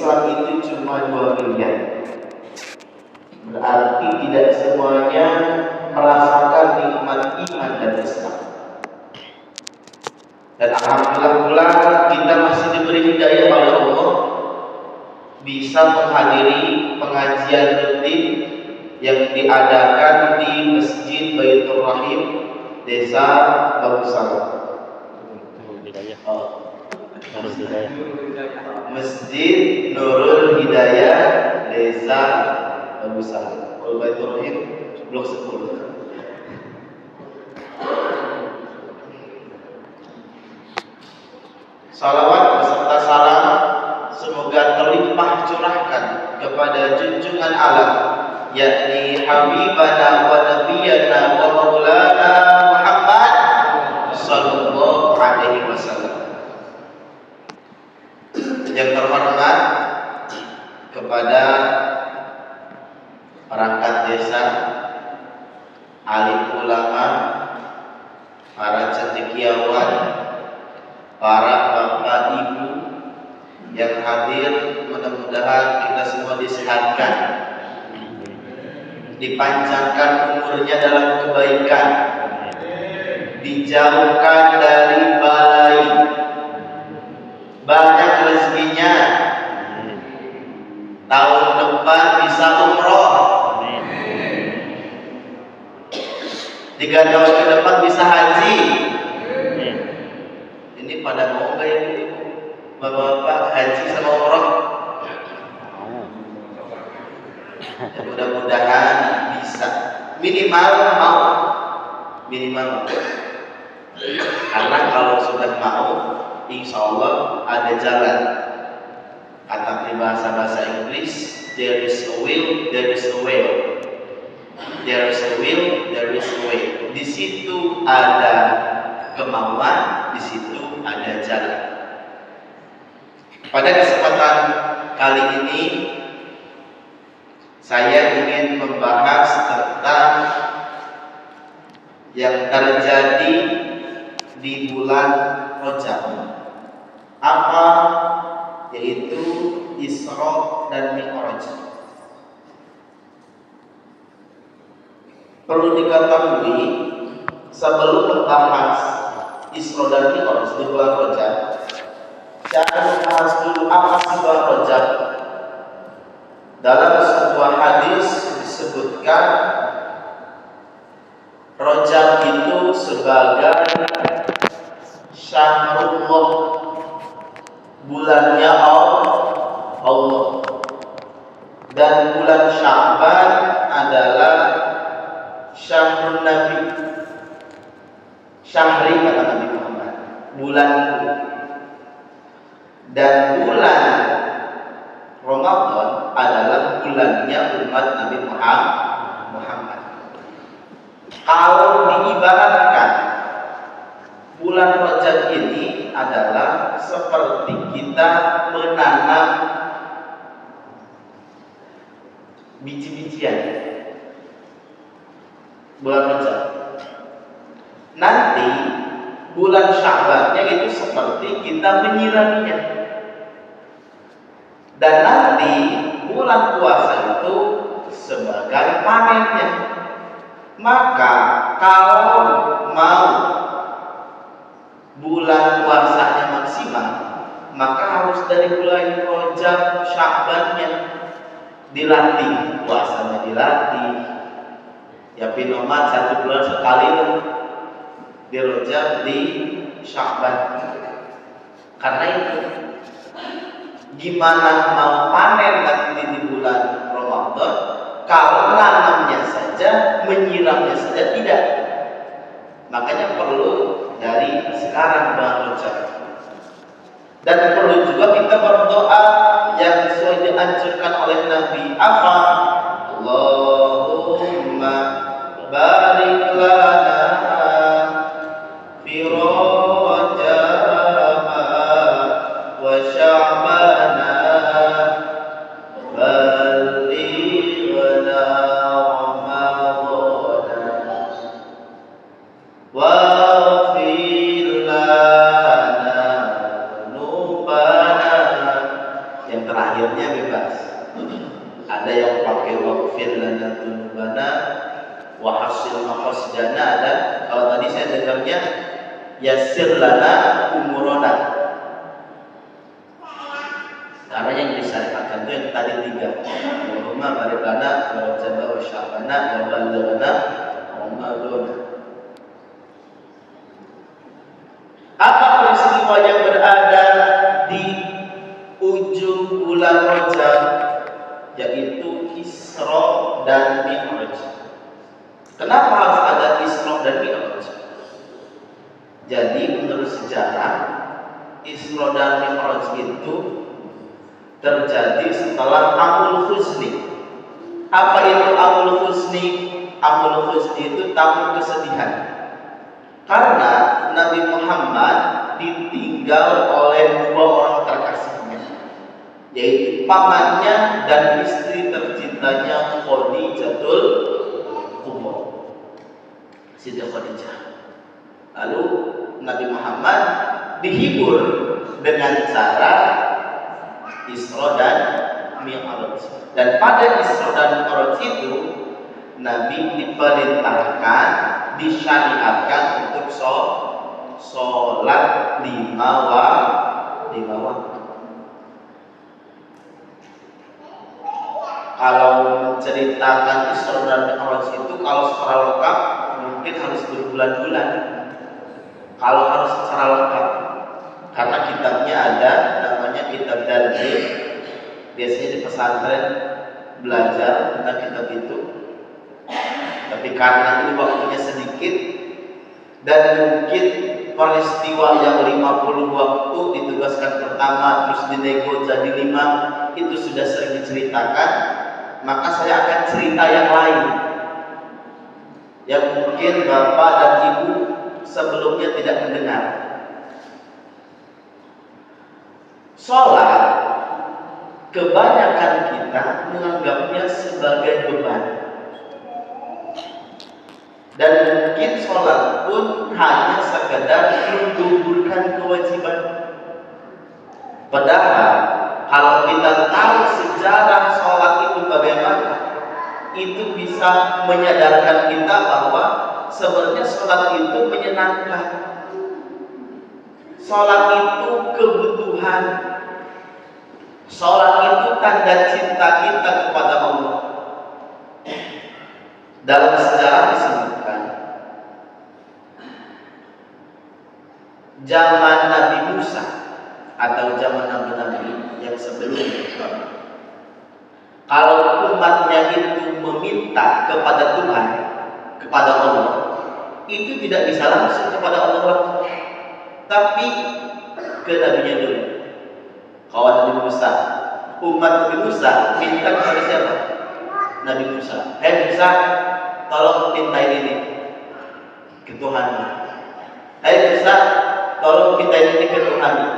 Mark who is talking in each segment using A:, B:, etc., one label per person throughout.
A: Islam itu cuma 2 miliar. Berarti tidak semuanya merasakan nikmat iman dan Islam. Dan alhamdulillah pula kita masih diberi hidayah oleh Allah bisa menghadiri pengajian rutin yang diadakan di Masjid Baitur Rahim Desa Bagusara. Masjid Nurul Hidayah Desa Bagusara. Baitur Rahim Blok 10. Salawat beserta salam semoga terlimpah curahkan kepada junjungan alam, yakni Habibana wa Nabiyana wa Maulana Muhammad sallallahu alaihi wasallam. Yang terhormat kepada perangkat desa, alim ulama, para cendekiawan, para bapak ibu yang hadir, mudah-mudahan kita semua disehatkan, dipanjangkan umurnya dalam kebaikan, dijauhkan dari balai, banyak rezekinya, tahun depan bisa umroh, 3 tahun ke depan bisa haji. Ini pada mau nggak ya bapak-bapak haji sama umroh? Ya, mudah-mudahan bisa, minimal mau. Karena kalau sudah mau, insya Allah ada jalan. Kata bahasa Inggris, there is a will, there is a way. There is a will, there is a way. Di situ ada kemauan, di situ ada jalan. Pada kesempatan kali ini saya ingin membahas tentang yang terjadi di bulan Rajab. Apa? Yaitu Isra dan Mi'raj. Perlu diketahui sebelum membahas Isra dan Mi'raj di bulan Rajab, saya membahas dulu apa sih bulan Rajab. Dalam sebuah hadis disebutkan Rajab itu sebagai Syahrullah, bulannya Allah, dan bulan Sya'ban adalah Syahrul Nabi, Syahri kata Nabi Muhammad, bulanku. Dan bulan Ramadan adalah bulannya umat Nabi Muhammad. Kalau diibaratkan, bulan Rajab ini adalah seperti kita menanam biji-bijian. Bulan Rajab. Nanti bulan Sya'bannya itu seperti kita menyiraminya. Dan nanti bulan puasa itu sebagai panennya. Maka kalau mau bulan puasanya maksimal, maka harus dari bulan Rajab, Sya'bannya dilatih, puasanya dilatih. Ya pinomat 1 bulan sekali di Rajab, di Sya'ban. Karena itu gimana mau panen nanti di bulan Ramadan kalau nanamnya saja, menyiramnya saja tidak. Makanya perlu dari sekarang bulan Rajab. Dan perlu juga kita berdoa yang sesuai dianjurkan oleh Nabi. Apa? Allahumma barik lana fi Rajab wa Sya'bana ballighna Ramadana waghfir lana dzunubana. Yang terakhir akhirnya bebas. Ada yang pakai waghfir lana dzunubana wa hasil maqasidana, ada. Kalau tadi saya dengarnya yassir lana umurana. Karena yang disyariatkan itu yang tadi 3. Allahumma barik lana wa rajaba wa sya'bana wa balighna Ramadan. Apa peristiwa yang berada di ujung bulan Rajab, yaitu Isra dan Mi'raj? Kenapa harus ada Isra dan Mi'raj? Jadi menurut sejarah, Isra dan Mi'raj itu terjadi setelah Amul Huzni. Apa itu Amul Huzni? Amul Huzni itu tahun kesedihan. Karena Nabi Muhammad ditinggal oleh 2 orang terkasihnya, yaitu pamannya dan istri tercintanya Khadijatul Kubra, Siti Khadijah. Lalu Nabi Muhammad dihibur dengan cara Isra dan Mi'raj. Dan pada Isra dan Mi'raj itu Nabi diperintahkan, disyariatkan untuk sholat 5 waktu. Kalau menceritakan Isra dan Mi'raj itu, kalau secara lengkap mungkin harus berbulan-bulan. Kalau harus secara lengkap, karena kitabnya ada, namanya kitab Darjih. Biasanya di pesantren belajar tentang kitab itu. Tapi karena ini waktunya sedikit dan mungkin peristiwa yang 50 waktu ditugaskan pertama terus dinego jadi 5 itu sudah sering diceritakan, maka saya akan cerita yang lain yang mungkin bapak dan ibu sebelumnya tidak mendengar. Sholat, kebanyakan kita menganggapnya sebagai beban. Dan mungkin sholat pun hanya sekadar menggugurkan kewajiban. Padahal kalau kita tahu sejarah sholat itu bagaimana, itu bisa menyadarkan kita bahwa sebenarnya sholat itu menyenangkan. Sholat itu kebutuhan. Sholat itu tanda cinta kita kepada Allah. Dalam sejarah disebutkan, zaman Nabi Musa atau zaman Nabi-Nabi yang sebelumnya, kalau umatnya itu meminta kepada Tuhan, kepada Allah, itu tidak bisa langsung kepada Allah, tapi ke Nabi-nya dulu. Kawan Nabi Musa, umat Nabi Musa minta kepada siapa? Nabi Musa. Musa, tolong pintain ini ke Tuhanmu. Musa, tolong pintain ini ke Tuhanmu.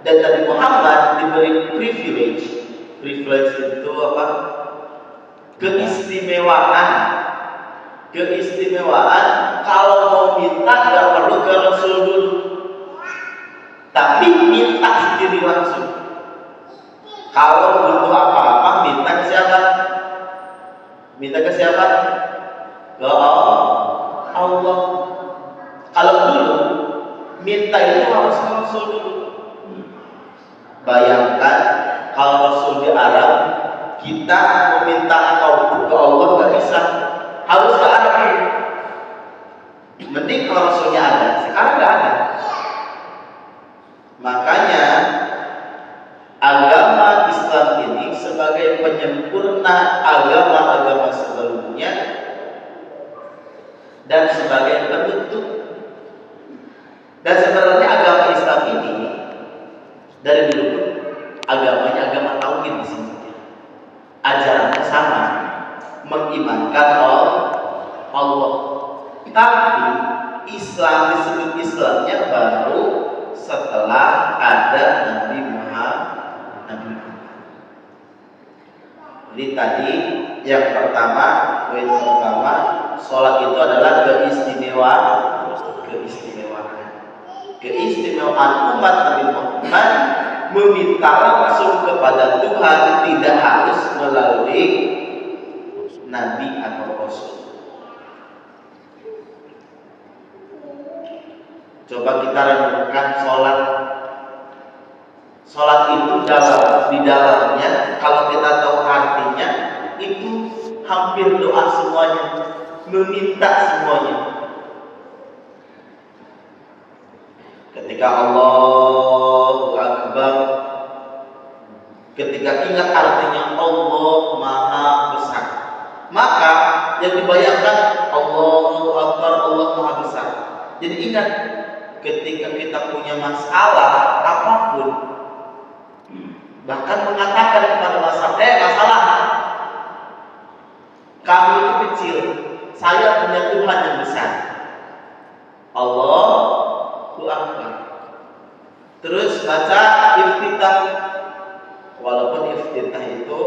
A: Dan Nabi Muhammad diberi privilege. Privilege itu apa? Keistimewaan. Keistimewaan kalau mau minta gak perlu ke Rasul dulu, tapi minta sendiri langsung. Kalau butuh apa-apa minta ke siapa? Minta ke siapa? Ke Allah. Kalau dulu minta itu harus ke Rasul dulu. Bayangkan kalau Rasul di Arab, kita meminta apapun ke Allah nggak bisa, harus ke Arab dulu. Mending kalau Rasulnya ada, sekarang nggak ada. Makanya agama Islam ini sebagai penyempurna agama-agama sebelumnya dan sebagai penutup. Dan sebenarnya agama Islam ini dari dulu agamanya agama tauhid di sini. Ajarannya sama, mengimankan Allah. Tapi Islam disebut Islamnya baru setelah ada Nabi Muhammad. Jadi tadi yang pertama, poin pertama, sholat itu adalah keistimewaan umat Nabi Muhammad meminta langsung kepada Tuhan, tidak harus melalui Nabi atau Rasul. Coba kita renungkan sholat. Sholat itu di dalamnya, kalau kita tahu artinya, itu hampir doa semuanya, meminta semuanya. Ketika Allahu Akbar, ketika ingat artinya Allah Maha Besar, maka yang dibayangkan Allahu Akbar, Allah Maha Besar. Jadi ingat, ketika kita punya masalah apapun, bahkan mengatakan kepada masalah kami itu kecil, saya punya Tuhan yang besar, Allahu Akbar. Terus baca iftitah, walaupun iftitah itu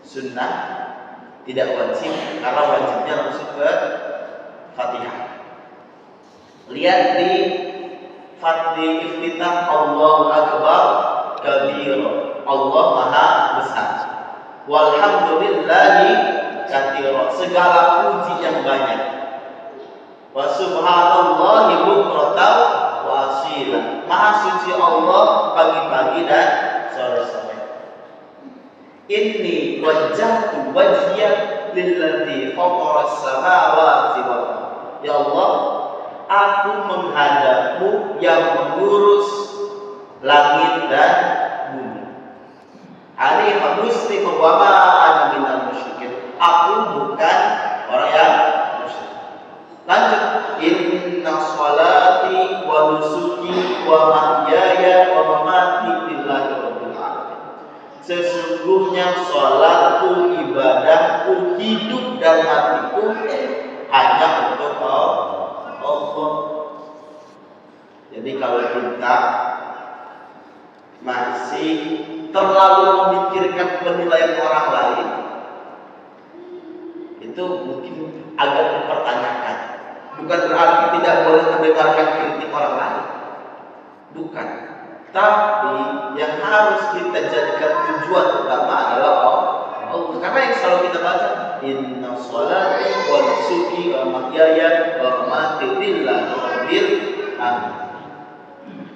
A: sunnah, tidak wajib, karena wajibnya langsung ke Fatihah. Lihat di iftitah, Allahu Akbar kabir, Allah Maha Besar, walhamdulillahi katsira, segala puji yang banyak, wa subhanallahi bukratan wa asila, Maha suci Allah pagi-pagi dan sore-sore. Inni wajjahtu wajhiya lilladzi fataras samawati wal ardh. Ya Allah, aku menghadapmu yang mengurus langit dan bumi. Alaihi muslim wa ma ana minal musyrikin. Aku bukan orang yang musyrik. Lanjut, inna sholati wa nusuki wa mahyaya wa mamati lillahi rabbil alamin. Sesungguhnya salatku, ibadahku, hidup dan matiku hanya untuk Allah. Jadi kalau kita masih terlalu memikirkan penilaian orang lain, itu mungkin agak mempertanyakan. Bukan berarti tidak boleh mendengarkan kritik orang lain, bukan. Tapi yang harus kita jadikan tujuan utama adalah Allah. Karena yang selalu kita baca, inna sholati wa nusuki wa mahyaya wa mamati lillahi rabbil alamin,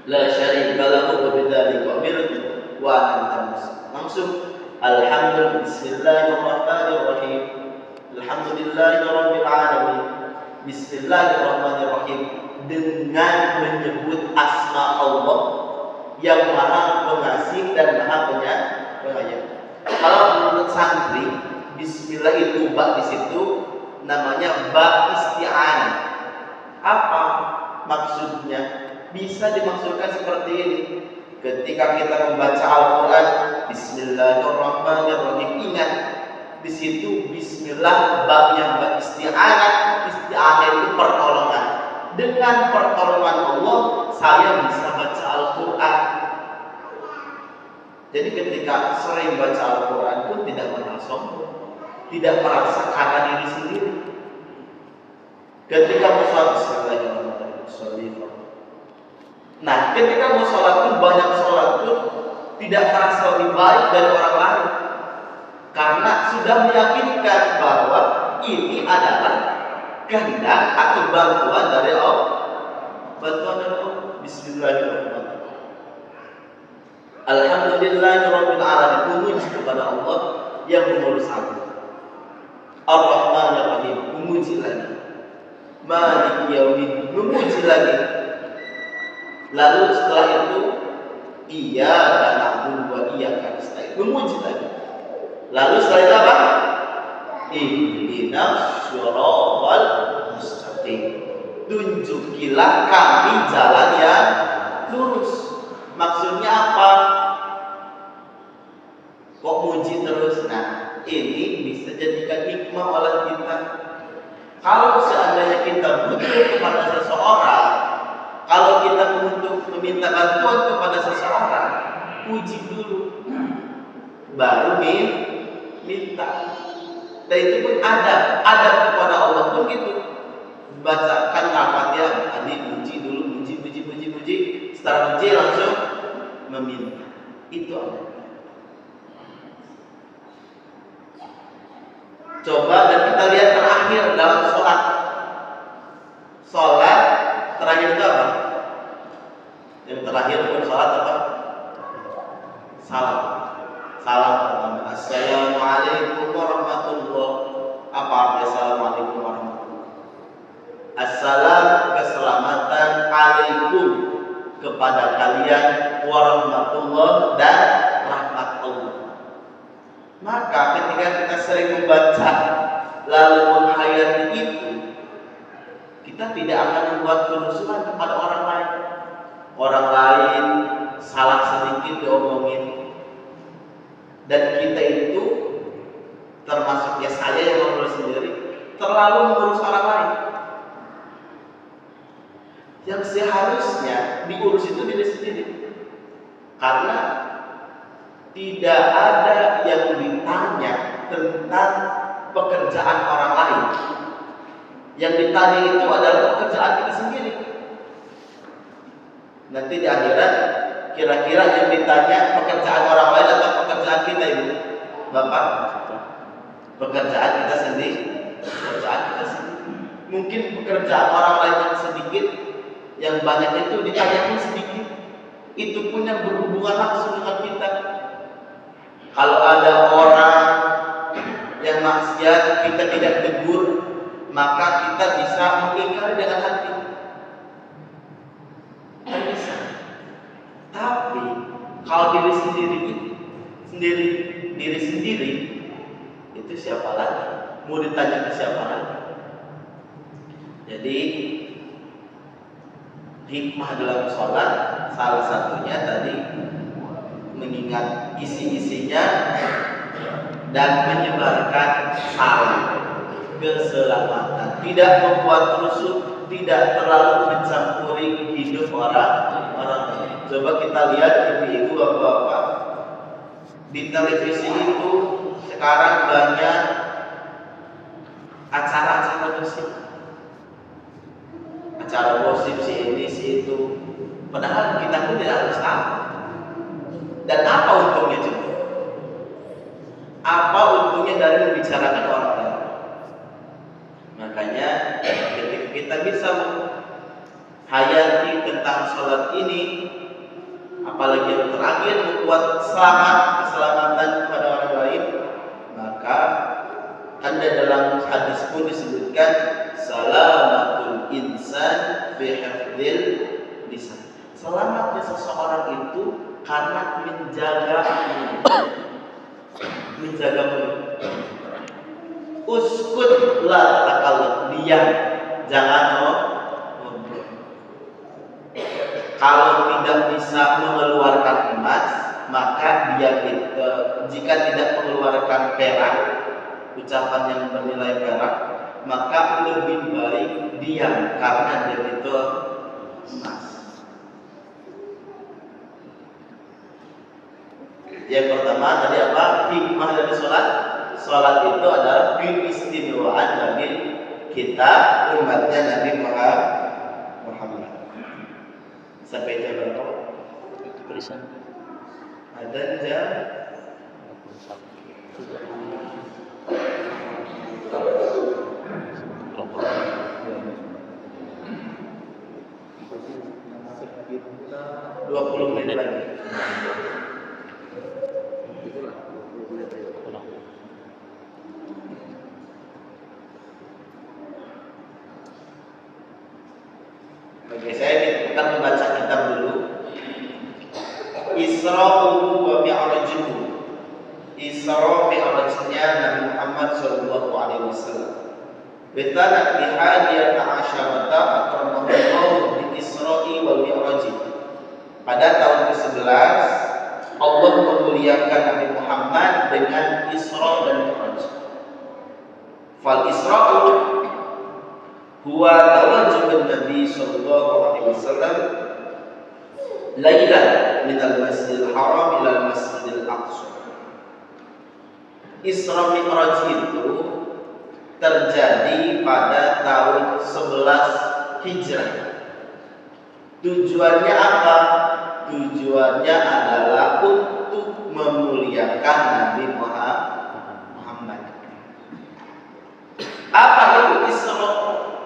A: la syarika lahu wa bidzalika umirtu wa ana langsung. Alhamdulillah, bismillahirrahmanirrahim, alhamdulillahirabbil alamin, bismillahirrahmanirrahim, dengan menyebut asma Allah yang Maha Pengasih dan Maha Penyayang. Kalau menurut santri, bismillah itu ba di situ namanya ba isti'anah. Apa maksudnya? Bisa dimaksudkan seperti ini. Ketika kita membaca Al-Qur'an, bismillahirrahmanirrahim, ingat di situ bismillah ba-nya ba isti'anah. Isti'anah itu pertolongan. Dengan pertolongan Allah saya bisa baca Al-Qur'an. Jadi ketika sering baca Al-Quran pun tidak merasa sombong, tidak merasa karena diri sendiri. Ketika mau sholat, bismillahirrahmanirrahim. Nah, ketika mau sholat pun, banyak sholat pun tidak merasa lebih baik dari orang lain, karena sudah meyakinkan bahwa ini adalah kehendak atau bantuan dari Allah. Bantuan dari Allah. Bismillahirrahmanirrahim. Alhamdulillahirabbil alamin, memuji kepada Allah yang mengurus aku. Ar-Rahmanir-Rahim, memuji lagi. Maliki yaumiddin, memuji lagi. Lalu setelah itu, iyyaka na'budu wa iyyaka nasta'in, memuji lagi. Lalu setelah itu apa? Ihdinas shiratal mustaqim, tunjukilah kami jalan yang lurus. Maksudnya apa? Kok muji terus? Nah, ini bisa jadikan hikmah oleh kita. Kalau seandainya kita butuh kepada seseorang, kalau kita untuk meminta bantuan kepada seseorang, puji dulu, baru minta. Dan itu pun ada kepada Allah pun gitu. Bacakan Al-Fatihah, puji dulu, puji. Setelah puji langsung meminta. Itu adab. Coba dan kita lihat terakhir dalam sholat. Sholat terakhir itu apa? Yang terakhir pun sholat apa? Salam. Salam pertama. Assalamualaikum warahmatullahi. Apa artinya assalamualaikum warahmatullahi? Assalam, keselamatan, alaikum, kepada kalian, warahmatullahi, dan rahmat Allah. Maka ketika kita sering membaca lalu menghayati itu, kita tidak akan membuat kerusuhan kepada orang lain. Orang lain salah sedikit diomongin, dan kita itu termasuk ya saya yang mengurus sendiri, terlalu mengurus orang lain. Yang seharusnya diurus itu diri sendiri, karena tidak ada yang ditanya tentang pekerjaan orang lain. Yang ditanya itu adalah pekerjaan kita sendiri. Nanti di akhirat kira-kira yang ditanya pekerjaan orang lain atau pekerjaan kita itu, Bapak? Pekerjaan kita sendiri. Pekerjaan kita sendiri. Mungkin pekerjaan orang lain yang sedikit, yang banyak itu ditanyakan sedikit. Itu pun yang berhubungan langsung dengan kita. Kalau ada orang yang maksiat kita tidak tegur, maka kita bisa mengingkari dengan hati. Kan bisa. Tapi kalau diri sendiri itu siapa lagi? Mau ditanya ke siapa lagi? Jadi hikmah dalam sholat salah satunya tadi mengingat isi-isinya dan menyebarkan salam, keselamatan, tidak membuat rusuh, tidak terlalu mencampuri hidup orang. Coba kita lihat ibu-ibu, bapak-bapak, di televisi itu sekarang banyak acara-acara gosip, acara gosip si ini si itu. Padahal kita pun tidak harus tahu. Dan apa untungnya juga? Apa untungnya dari membicarakan orang lain? Makanya ketika kita bisa menghayati tentang sholat ini, apalagi yang terakhir membuat keselamatan kepada orang lain, maka ada dalam hadis pun disebutkan salamatul insan fi hifdzil lisan. Selamatnya seseorang itu karena menjaga mulut. Uskut la takallam, diam, jangan ngobrol. Kalau tidak bisa mengeluarkan emas, maka dia jika tidak mengeluarkan perak, ucapan yang bernilai perak, maka lebih baik diam karena dia itu emas. Yang pertama tadi apa? Hikmah dari sholat. Sholat itu adalah keistimewaan bagi kita umatnya Nabi Muhammad. Sampai jam berapa? Tulisan. Ada jam 20 menit lagi. Oke, saya akan membaca kitab dulu. Isra'uhu wa mi'rajuhu. Isra' mi'rajnya Nabi Muhammad sallallahu alaihi wasallam. Bitanat bihadiyat asyarata akramahullah bi Isra'i wal Mi'raj. Pada tahun ke-11 Allah memuliakan Nabi Muhammad dengan Isra' dan Mi'raj. Fal Isra'u huwa tawajjubun Nabi sallallahu alaihi wasallam lailan min al-Masjidil Haram ila al-Masjidil Aqsa. Isra Mi'raj itu terjadi pada tahun 11 Hijrah. Tujuannya apa? tujuannya adalah untuk memuliakan Nabi Muhammad. Apa itu Isra?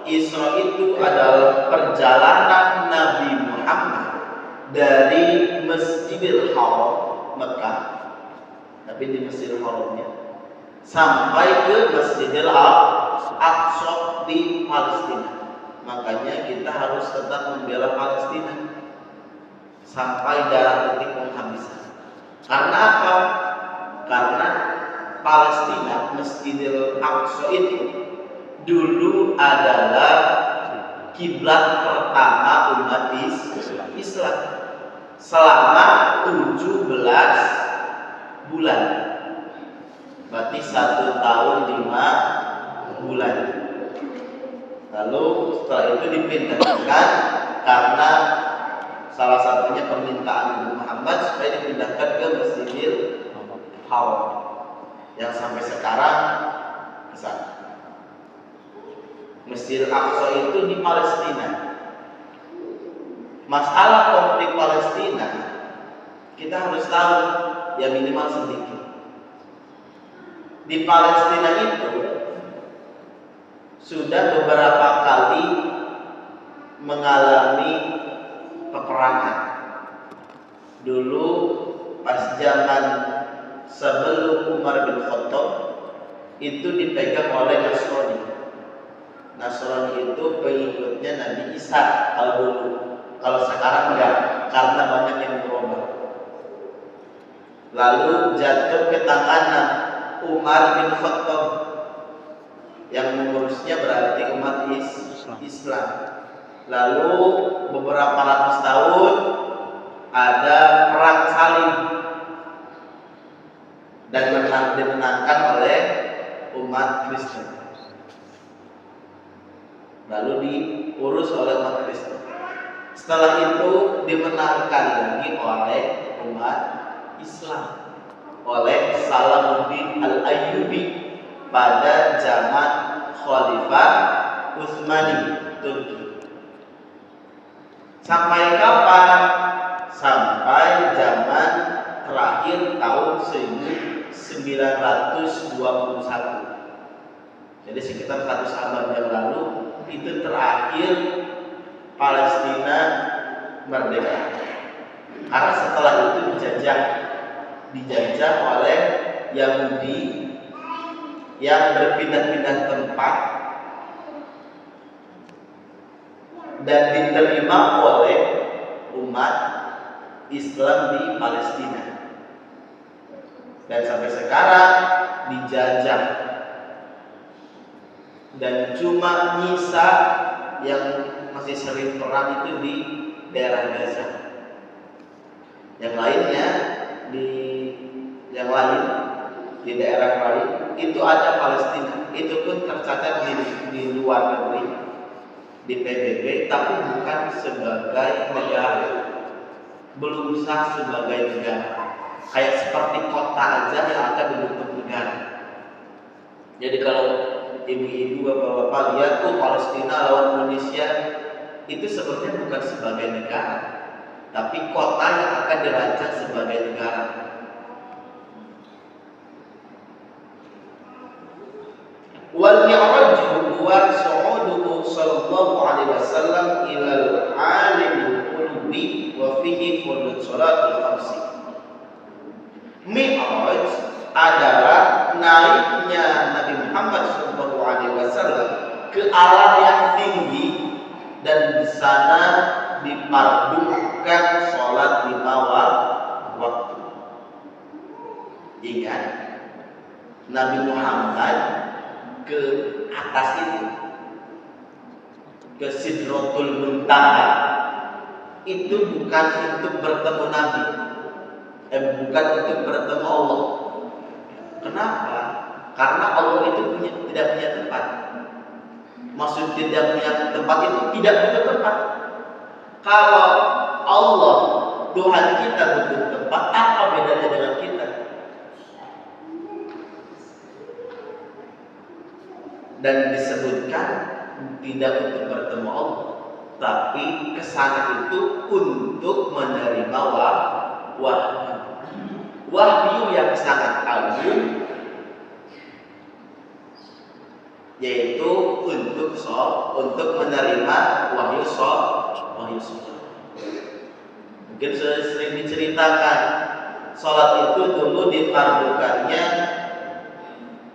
A: Isra itu adalah perjalanan Nabi Muhammad dari Masjidil Haram Mekah, tapi di Masjidil Haramnya, sampai ke Masjidil Aqsa di Palestina. Makanya kita harus tetap membela Palestina sampai darah detik penghabisan. Karena apa? Karena Palestina, Masjidil Aqsa itu dulu adalah kiblat pertama umat Islam selama 17 bulan. Berarti 1 tahun 5 bulan. Lalu setelah itu dipindahkan karena salah satunya permintaan Nabi Muhammad supaya dipindahkan ke Masjidil Haram yang sampai sekarang ke sana. Masjidil Aqsa itu di Palestina. Masalah konflik Palestina kita harus tahu ya minimal sedikit. Di Palestina itu sudah beberapa kali mengalami peperangan. Dulu pas zaman sebelum Umar bin Khattab itu dipegang oleh Nasrani. Nasrani itu pengikutnya Nabi Isa kalau dulu. Kalau sekarang enggak, karena banyak yang berubah. Lalu jatuh ke tangan Umar bin Khattab yang mengurusnya berarti umat Islam. Lalu beberapa ratus tahun ada perang salib dan dimenangkan oleh umat Kristen. Lalu diurus oleh umat Kristen. Setelah itu dimenangkan lagi oleh umat Islam, oleh Salahuddin Al-Ayyubi pada zaman Khalifah Utsmani Turki. Sampai kapan? Sampai zaman terakhir tahun 1921. Jadi sekitar 100 abad yang lalu itu terakhir Palestina merdeka. Karena setelah itu dijajah oleh Yahudi yang berpindah-pindah tempat dan diterima oleh umat Islam di Palestina. Dan sampai sekarang dijajah. Dan cuma nyisa yang masih sering perang itu di daerah Gaza. Yang lainnya di daerah lain itu ada Palestina. Itu pun tercatat di luar negeri, di PBB, tapi bukan sebagai negara, belum sah sebagai negara. Kayak seperti kota aja yang akan dibentuk negara. Jadi kalau ibu-ibu, bapak-bapak lihat tuh Palestina lawan Indonesia, itu sebenarnya bukan sebagai negara, tapi kota yang akan dirancang sebagai negara. Wal mi'raj huwa su'uduhu sallallahu alaihi wasallam ila al-alimil qulubi wa fihi fardhu salatul khamsi. Mi'raj adalah naiknya Nabi Muhammad sallallahu alaihi wasallam ke alam yang tinggi dan di sana dipadukan sholat 5 waktu. Ingat, Nabi Muhammad ke atas itu, ke Sidratul Muntaha, itu bukan untuk bertemu Nabi, bukan untuk bertemu Allah. Kenapa? Karena Allah itu tidak punya tempat. Maksud tidak punya tempat itu tidak butuh tempat. Kalau Allah, Tuhan kita butuh tempat, apa bedanya dengan kita? Dan disebutkan tidak untuk bertemu Allah, tapi kesana itu untuk menerima wahyu. Wahyu yang sangat agung, yaitu untuk menerima wahyu sholat. Mungkin sering diceritakan, sholat itu dulu difardukannya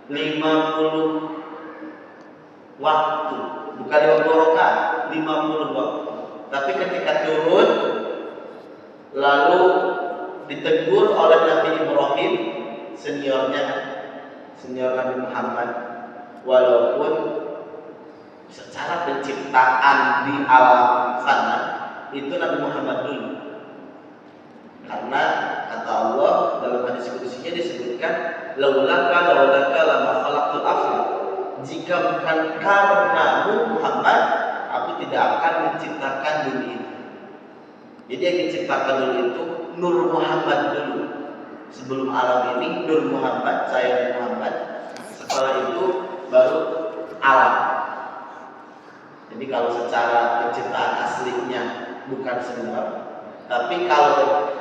A: 50 waktu, bukan 50 rakaat, 50 waktu. Tapi ketika turun, lalu ditegur oleh Nabi Ibrahim, senior Nabi Muhammad, walaupun secara penciptaan di alam sana itu Nabi Muhammad dulu, karena kata Allah dalam hadis qudsinya disebutkan, laulaka lama khalaqtul afla, jika bukan karenamu Muhammad, aku tidak akan menciptakan dunia ini. Jadi yang diciptakan dulu itu Nur Muhammad dulu. Sebelum alam ini Nur Muhammad, saya Muhammad. Setelah itu baru alam. Jadi kalau secara penciptaan aslinya bukan senior, tapi kalau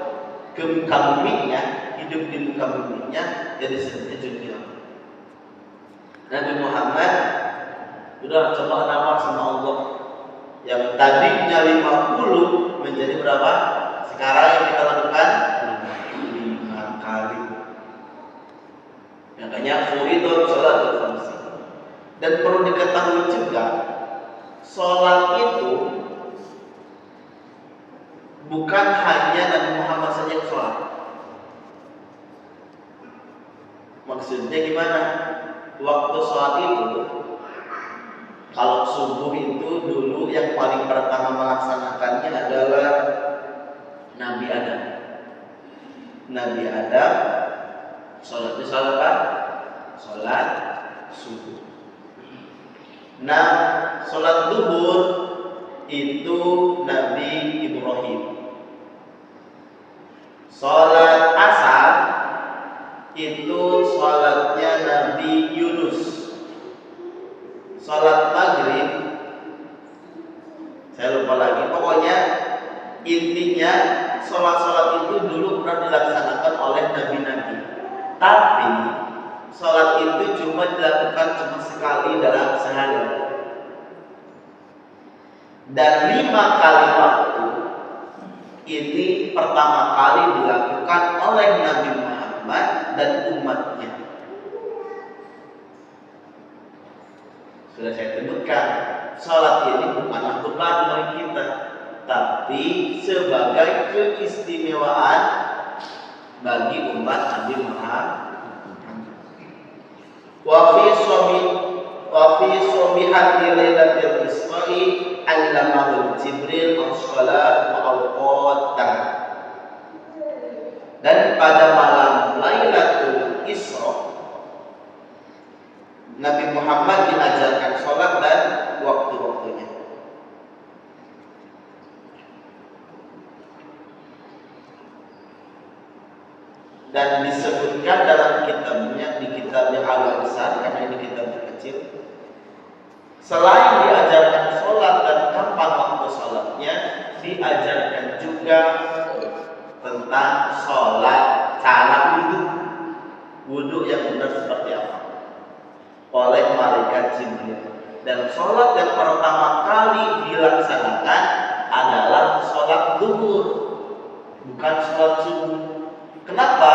A: ke muka buminya, hidup di muka buminya, jadi sebutnya junior. Nabi Muhammad sudah coba nawar sama Allah, yang tadinya 50 menjadi berapa? Sekarang yang kita lakukan 5 kali. Makanya furidun sholatul khamsi. Dan perlu diketahui juga, sholat itu bukan hanya Nabi Muhammad saja yang sholat. Maksudnya gimana? Waktu sholat itu, kalau subuh itu dulu yang paling pertama melaksanakannya adalah Nabi Adam. Nabi Adam sholatnya sholat apa? Sholat subuh. Nah, sholat zuhur itu Nabi Ibrahim. Sholat asar itu sholatnya Nabi Yunus. Sholat maghrib, saya lupa lagi, pokoknya intinya sholat-sholat itu dulu pernah dilaksanakan oleh nabi-nabi. Tapi sholat itu dilakukan cuma sekali dalam sehari. Dan 5 kali waktu ini pertama kali dilakukan oleh Nabi Muhammad dan umatnya. Sudah saya sebutkan, sholat ini bukanlah beban bagi kita, tapi sebagai keistimewaan bagi umat Nabi Muhammad. Wa fi somihati lailatul Isra'i allamahu Jibril as-salat wa awqatan. Dan pada malam Lailatul Isra, Nabi Muhammad diajarkan sholat dan waktu-waktunya. Dan disebutkan dalam kitabnya, di kitab yang agak besar, karena ini kitab kecil, selain diajarkan sholat dan kapan waktu sholatnya, diajarkan juga tentang sholat, cara wudhu yang benar seperti apa oleh malaikat Jibril. Dan sholat yang pertama kali dilaksanakan adalah sholat zuhur, bukan sholat subuh. Kenapa?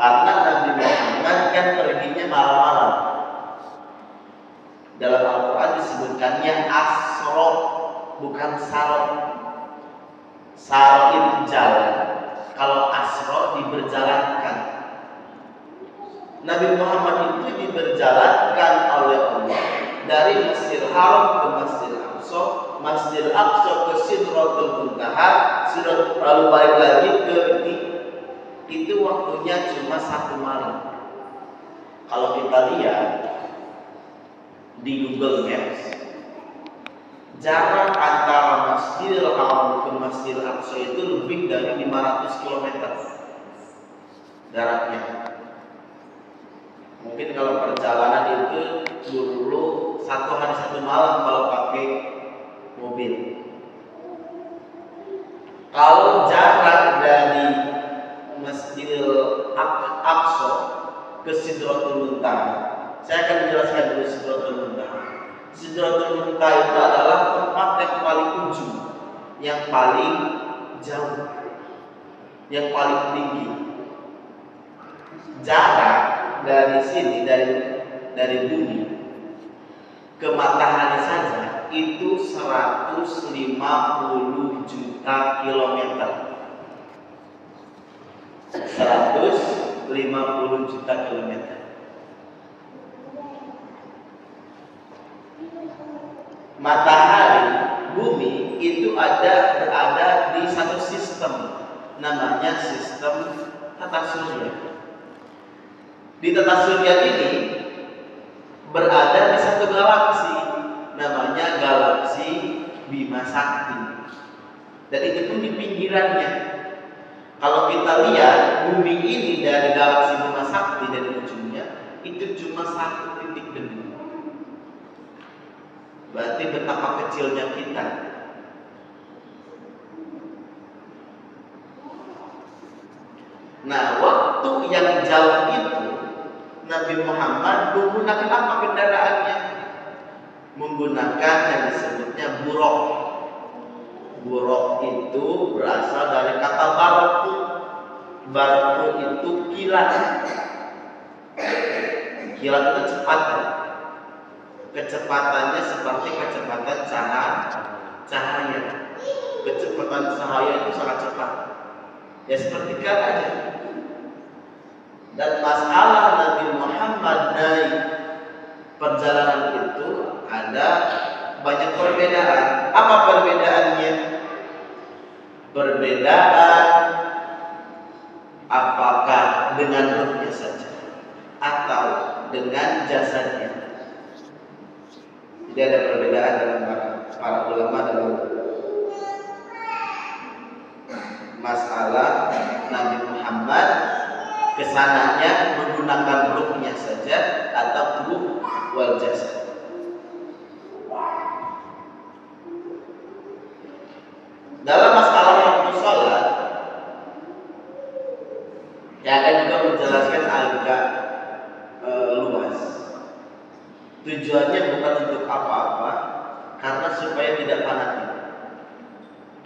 A: Karena Nabi Muhammad kan perginya malam-malam. Dalam Al-Quran disebutkannya asro, bukan saro. Saro itu jalan, kalau asro diberjalankan. Nabi Muhammad itu diberjalankan oleh Allah dari Masjidil Haram ke Masjidil Aqsa, Masjidil Aqsa ke Sidratul Muntaha, lalu balik lagi ke itu waktunya cuma 1 malam. Kalau kita lihat di Google Maps, jarak antara Masjidil Haram ke Masjidil Aqsa itu lebih dari 500 km jaraknya. Mungkin kalau perjalanan itu dulu 1 hari 1 malam kalau pakai mobil. Kalau jarak dari Masjidil Aqsa ke Sidratul Muntaha, saya akan menjelaskan dulu Sidratul Muntaha. Sidratul Muntaha itu adalah tempat yang paling ujung, yang paling jauh, yang paling tinggi. Jarak dari sini, dari bumi ke matahari saja itu 150 juta kilometer. 150 juta kilometer. Matahari, bumi itu berada di satu sistem, namanya sistem tata surya. Di tata surya ini berada di satu galaksi, namanya galaksi Bima Sakti. Dan itu pun di pinggirannya. Kalau kita lihat bumi ini dari galaksi Bima Sakti dari ujungnya itu cuma satu titik debu. Berarti betapa kecilnya kita. Nah, waktu yang jauh itu Nabi Muhammad menggunakan apa kendaraannya? Menggunakan yang disebutnya buraq. Buraq itu berasal dari kata barqu. Barqu itu kilat. Kilat itu cepat. Kecepatannya seperti kecepatan cahaya. Kecepatan cahaya itu sangat cepat. Ya seperti kilat aja. Dan masalah Nabi Muhammad naik perjalanan itu ada banyak perbedaan. Apa perbedaannya? Perbedaan apakah dengan ruhnya saja atau dengan jasadnya. Jadi ada perbedaan dalam para ulama dalam masalah Nabi Muhammad kesananya menggunakan ruhnya saja atau ruh wal jasad. Dalam masalah waktu sholat, yang akan juga menjelaskan agak luas. Tujuannya bukan untuk apa-apa, karena supaya tidak fanatik.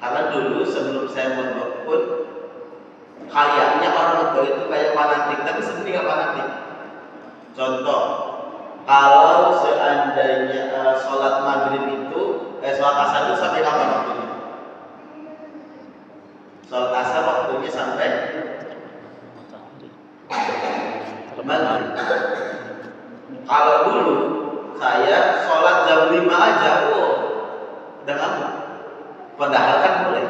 A: Karena dulu sebelum saya mondok pun kayaknya orang tua itu kayak fanatik, tapi sebenarnya nggak fanatik. Contoh, kalau seandainya sholat maghrib itu, sholat asar itu sampai kapan waktunya? Sholat asar waktunya sampai maghrib. Kalau dulu saya sholat jam 5 aja, udah ngantuk. Padahal kan boleh.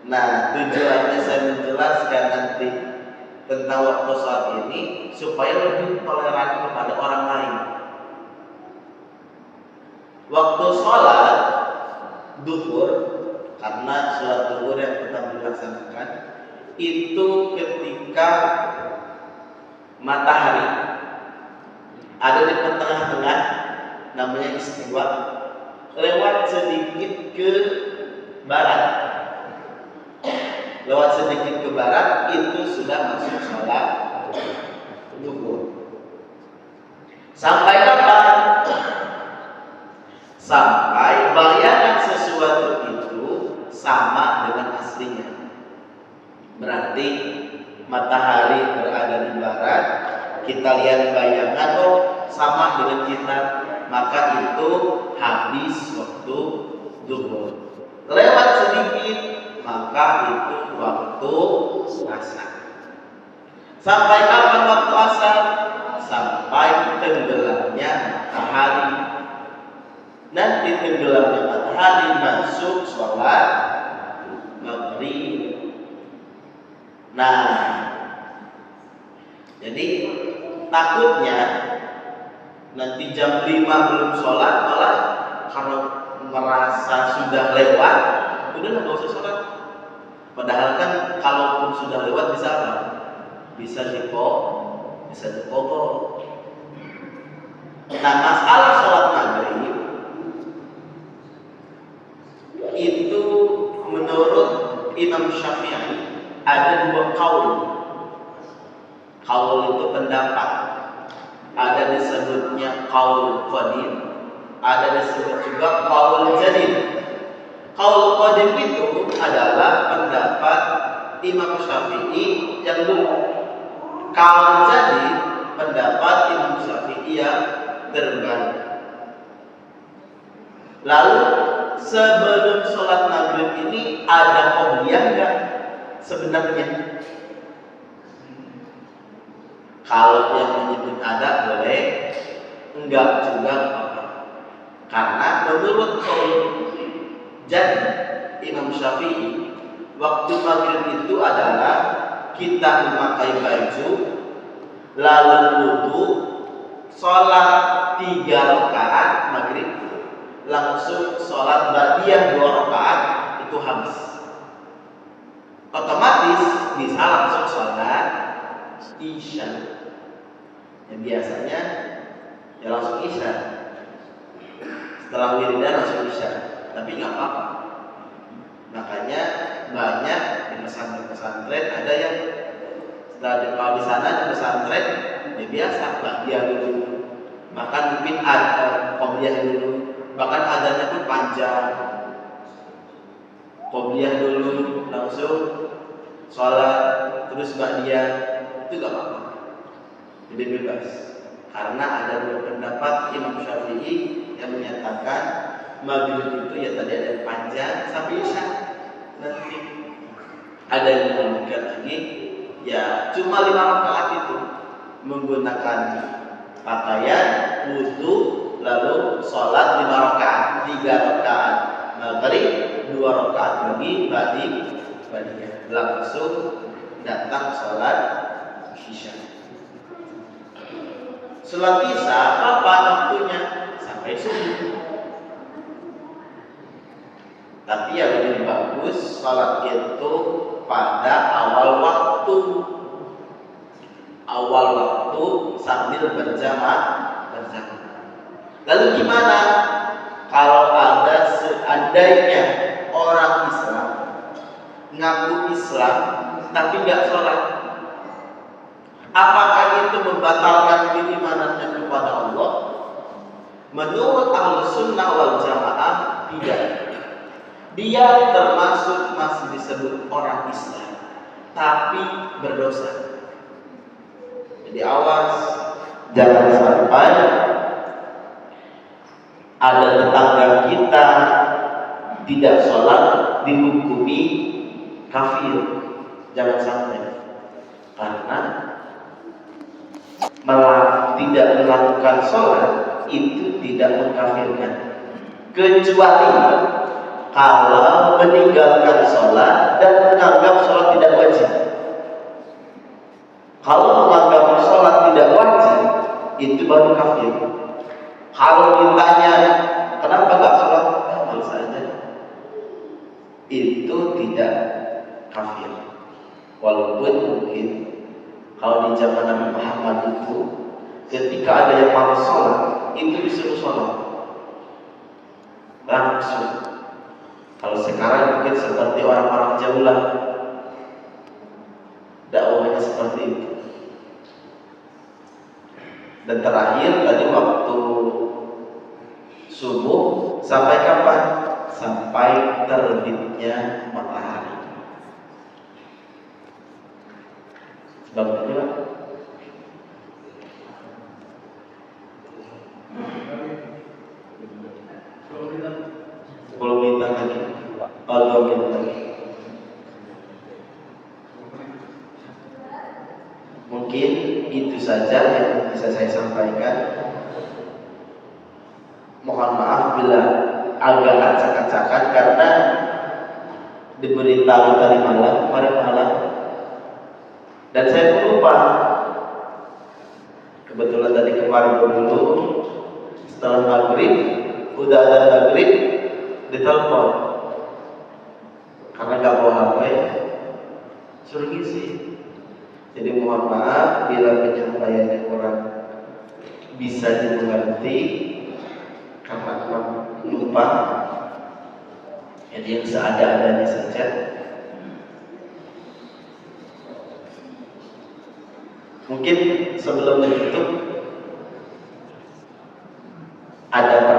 A: Nah, tujuannya saya menjelaskan nanti tentang waktu sholat ini supaya lebih toleran kepada orang lain. Waktu sholat duhur, karena sholat duhur yang tetap dilaksanakan itu ketika matahari ada di tengah-tengah, namanya istiwa, lewat sedikit ke barat. Lewat sedikit ke barat itu sudah masuk sholat duhur. Sampai kapan? Sampai bayangan sesuatu itu sama dengan aslinya. Berarti matahari berada di barat, kita lihat bayangan sama dengan kita, maka itu habis waktu duhur. Lewat sedikit, maka itu waktu asar. Sampai kapan waktu asar? Sampai tenggelamnya matahari. Nanti tenggelamnya matahari masuk sholat maghrib. Nah, jadi takutnya nanti jam 5 belum sholat, malah kalau merasa sudah lewat, udah nggak usah sholat. Padahal kan kalaupun sudah lewat bisa apa? Bisa dipokok. Nah, masalah sholat maghrib itu menurut ada dua kaul. Kaul itu pendapat. Ada disebutnya kaul qadim, ada disebut juga kaul jadid. Kaul qadim itu adalah pendapat Imam Syafi'i yang dulu. Kaul jadid pendapat Imam Syafi'i yang terbaru. Lalu sebelum sholat maghrib ini ada qobliyah enggak sebenarnya? Kalau yang menyebut ada boleh, enggak juga apa-apa. Karena menurut kaul jadi Imam Syafi'i, waktu maghrib itu adalah kita memakai baju, lalu wudu, sholat 3 rakaat maghrib, langsung sholat ba'diyah 2 rakaat, itu habis. Otomatis bisa langsung sholat isya. Yang biasanya ya langsung isya. Setelah wiridan langsung isya. Tapi nggak apa-apa. Makanya banyak di pesantren ada yang setelah di sana di pesantren ya biasa ba'diyah dulu. Bahkan mungkin ada qobliyah dulu. Bahkan adanya pun panjang. Qobliyah dulu langsung sholat terus ba'diyah, itu gak apa-apa. Jadi bebas. Karena ada dua pendapat Imam Syafi'i yang menyatakan maghrib itu ya tadi ada yang panjang sampai isya. Nanti ada yang menyebutkan lagi ya cuma 5 rakaat itu menggunakan pakaian wudu lalu sholat 5 rakaat, 3 rakaat maghrib, 2 rakaat lagi ba'diyah, langsung datang sholat isya. Sholat isya kapan waktunya? Sampai subuh. Tapi yang lebih bagus sholat itu pada awal waktu sambil berjamaah. Lalu gimana kalau ada seandainya orang Islam ngaku Islam tapi nggak sholat? Apakah itu membatalkan keimanannya kepada Allah? Menurut Ahlus Sunnah wal Jamaah tidak. Dia termasuk masih disebut orang Islam, tapi berdosa. Jadi awas, jangan sampai ada tetangga kita tidak sholat dihukumi kafir. Jangan sampai, karena tidak melakukan sholat itu tidak mengkafirkan, kecuali kalau meninggalkan sholat dan menganggap sholat tidak wajib. Kalau menganggap sholat tidak wajib, itu baru kafir. Kalau ditanya kenapa nggak sholat, malas saja, itu tidak kafir. Walaupun mungkin kalau di zaman Nabi Muhammad itu, ketika ada yang malas sholat, itu disuruh sholat langsung. Kalau sekarang mungkin seperti orang-orang jauh lah, dakwahnya seperti itu. Dan terakhir tadi waktu subuh sampai kapan? Sampai terbitnya matahari. Sebab itu Pak 10 menit lagi. 2 menit lagi. Mungkin itu saja yang bisa saya sampaikan. Mohon maaf bila agak acak-acakan karena diberitahu tadi malam, dan saya pun lupa. Kebetulan tadi kemarin dulu setelah maghrib, udah ada maghrib, ditelepon karena nggak bawa HP, suruh ngisi. Jadi mohon maaf bila penyampaiannya kurang bisa dimengerti karena lupa. Jadi yang seada-adanya saja. Mungkin sebelum ditutup ada